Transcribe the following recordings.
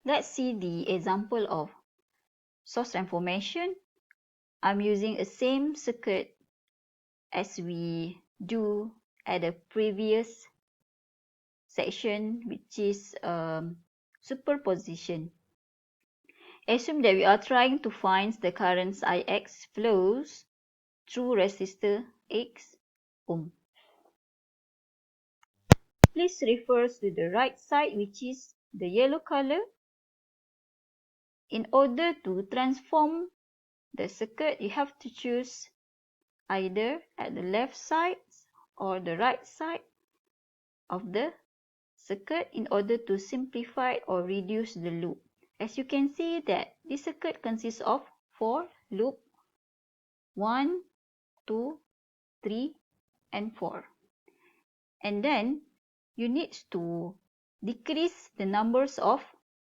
Let's see the example of source transformation. I'm using the same circuit as we do at the previous section, which is superposition. Assume that we are trying to find the currents Ix flows through resistor X ohm. Please refer to the right side, which is the yellow color. In order to transform the circuit, you have to choose either at the left side or the right side of the circuit in order to simplify or reduce the loop. As you can see that this circuit consists of 4 loops, 1, 2, 3 and 4. And then you need to decrease the numbers of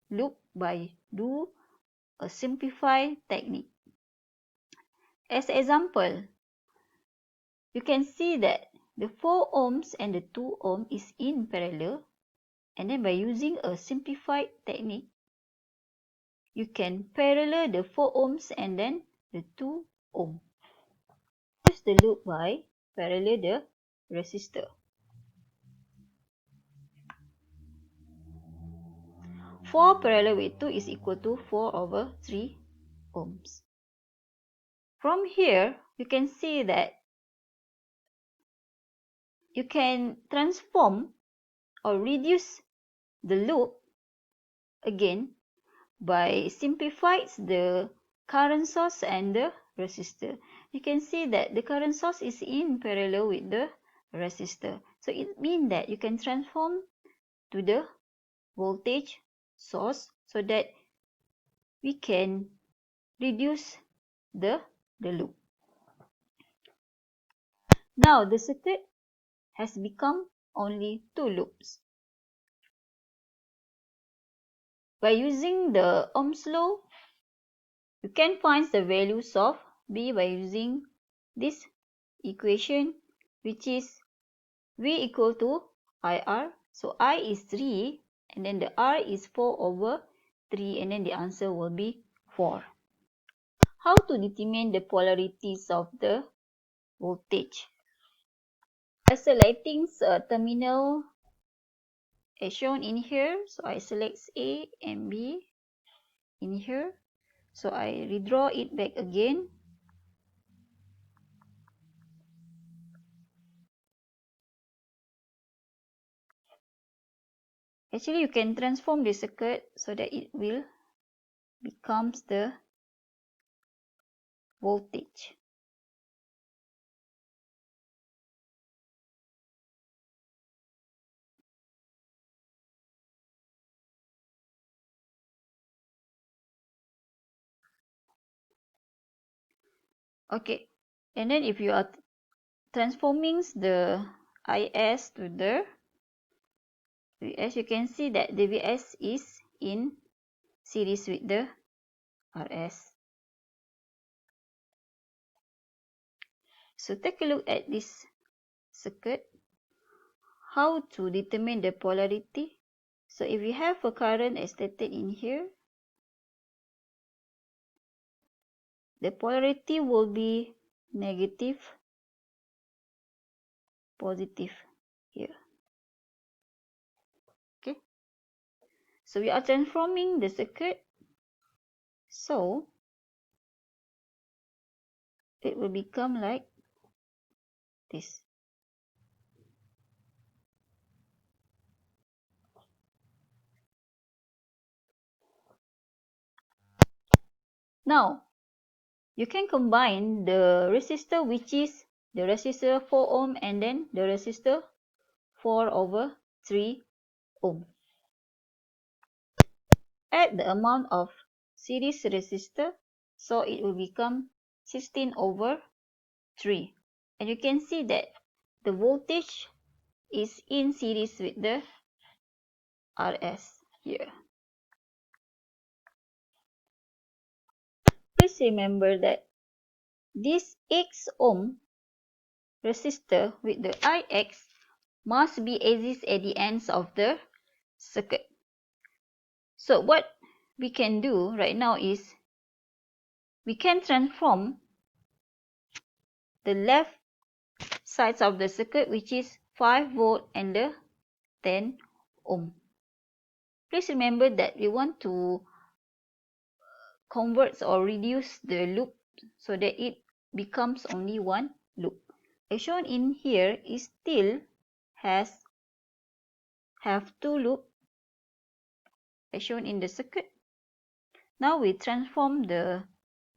loop by do a simplified technique. As example, you can see that the 4 ohms and the 2 ohm is in parallel, and then by using a simplified technique, you can parallel the 4 ohms and then the 2 ohm. Use the loop by parallel the resistor. 4 parallel with 2 is equal to 4/3 ohms. From here, you can see that you can transform or reduce the loop again by simplifying the current source and the resistor. You can see that the current source is in parallel with the resistor. So it means that you can transform to the voltage source so that we can reduce the loop. Now the circuit has become only 2 loops. By using the Ohm's law, you can find the values of B by using this equation, which is V equal to IR. So I is 3 and then the R is 4/3 and then the answer will be 4. How to determine the polarities of the voltage? By selecting a terminal as shown in here, so I select A and B in here. So I redraw it back again. Actually, you can transform the circuit so that it will becomes the voltage. Okay, and then if you are transforming the IS to the VS, you can see that the VS is in series with the RS. So take a look at this circuit. How to determine the polarity? So if you have a current as stated in here, the polarity will be negative, positive here. Okay. So we are transforming the circuit. So it will become like this. Now, you can combine the resistor, which is the resistor 4 ohm and then the resistor 4/3 ohm. Add the amount of series resistor, so it will become 16/3. And you can see that the voltage is in series with the RS here. Please remember that this X ohm resistor with the Ix must be exist at the ends of the circuit. So what we can do right now is we can transform the left sides of the circuit, which is 5 volt and the 10 ohm. Please remember that we want to convert or reduce the loop so that it becomes only one loop. As shown in here, it still have 2 loops as shown in the circuit. Now we transform the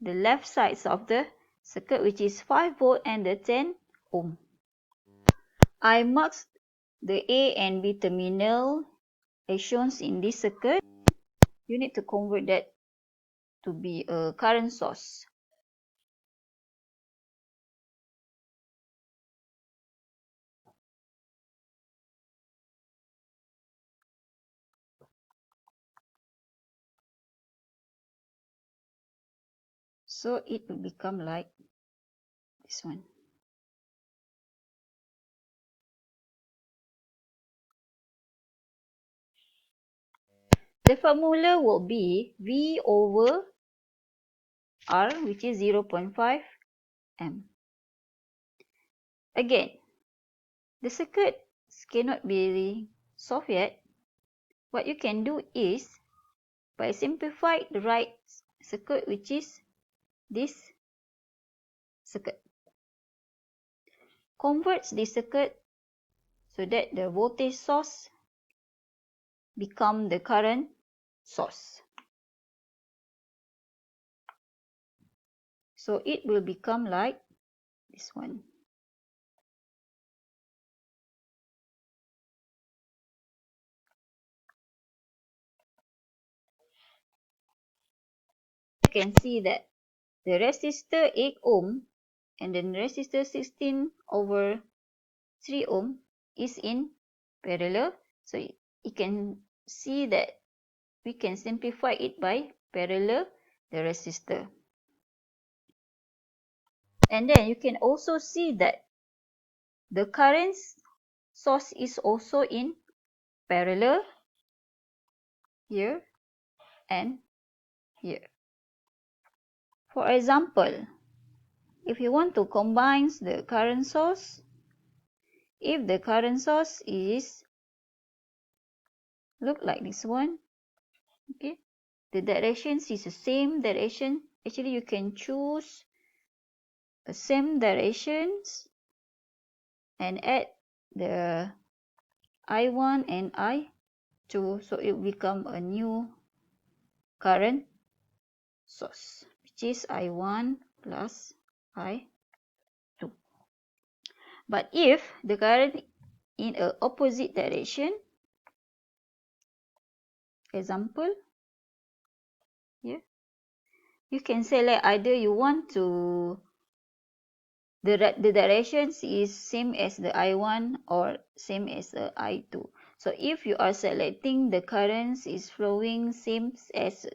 left sides of the circuit, which is 5 volt and the 10 ohm. I marked the A and B terminal as shown in this circuit. You need to convert that to be a current source. So it will become like this one. The formula will be V over R, which is 0.5 amp. Again, the circuit cannot be solved yet. What you can do is, by simplify the right circuit, which is this circuit. Converts the circuit so that the voltage source become the current source. So it will become like this one. You can see that the resistor 8 ohm and the resistor 16 over 3 ohm is in parallel. So you can see that we can simplify it by parallel the resistor. And then you can also see that the current source is also in parallel here and here. For example, if you want to combine the current source, if the current source is look like this one, okay, the directions is the same direction. Actually, you can choose the same directions and add the I1 and I2, so it will become a new current source, which is I1 plus I2. But if the current in a opposite direction, example here, you can select either you want to the directions is same as the I1 or same as the I2. So if you are selecting the currents is flowing same as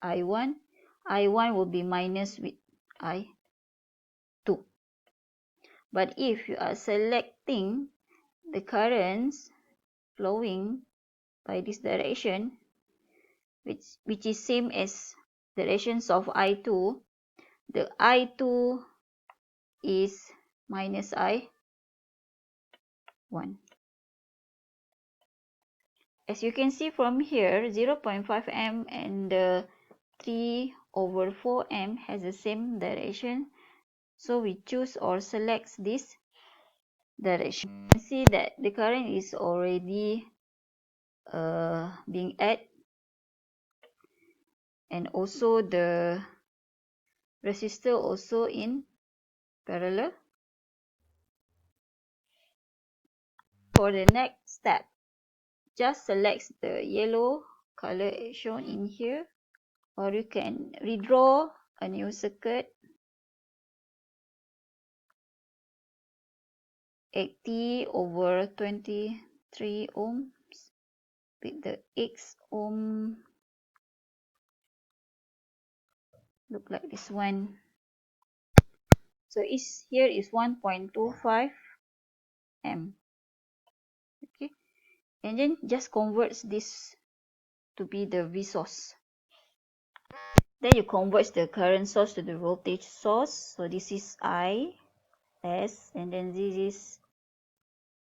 I1, I1 will be minus with I2. But if you are selecting the currents flowing by this direction, which is same as directions of I2, the I2 is minus I1. As you can see from here, 0.5 amp and the 3 over 4 amp has the same direction. So we choose or select this direction. You can see that the current is already being added, and also the resistor also in parallel. For the next step, just select the yellow color shown in here, or you can redraw a new circuit. 80 over 23 ohms with the X ohm, look like this one. So here is 1.25 amp. Okay, and then just converts this to be the V source. Then you convert the current source to the voltage source. So this is I, S, and then this is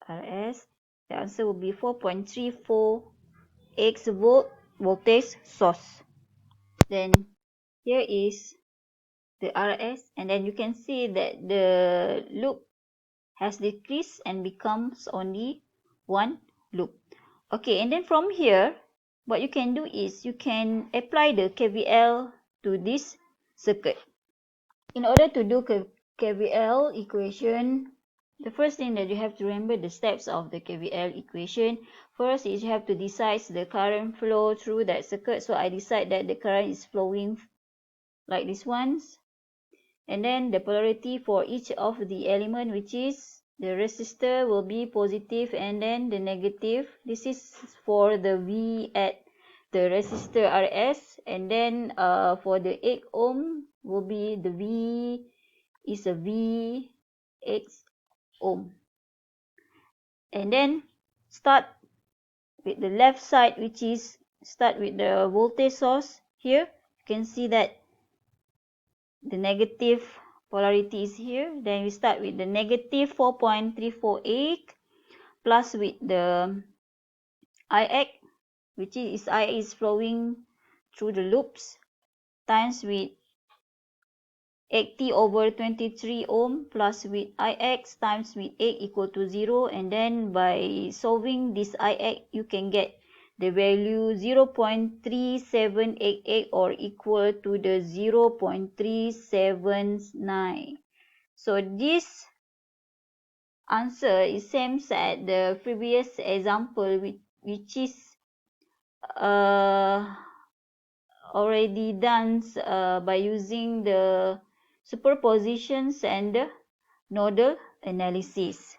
RS. The answer will be 4.34 volt voltage source. Then here is the RS, and then you can see that the loop has decreased and becomes only one loop. Okay, and then from here, what you can do is you can apply the KVL to this circuit. In order to do KVL equation, the first thing that you have to remember the steps of the KVL equation. First is you have to decide the current flow through that circuit. So I decide that the current is flowing like this ones. And then the polarity for each of the element, which is the resistor will be positive and then the negative. This is for the V at the resistor RS, and then for the 8 ohm will be the V is a V 8 ohm. And then start with the left side, which is start with the voltage source. Here you can see that the negative polarity is here. Then we start with the negative 4.348 plus with the IX, which is I is flowing through the loops, times with 80 over 23 ohm plus with IX times with 8 equal to 0. And then by solving this IX, you can get the value 0.3788 or equal to the 0.379. So this answer is same as the previous example, which is already done by using the superpositions and the nodal analysis.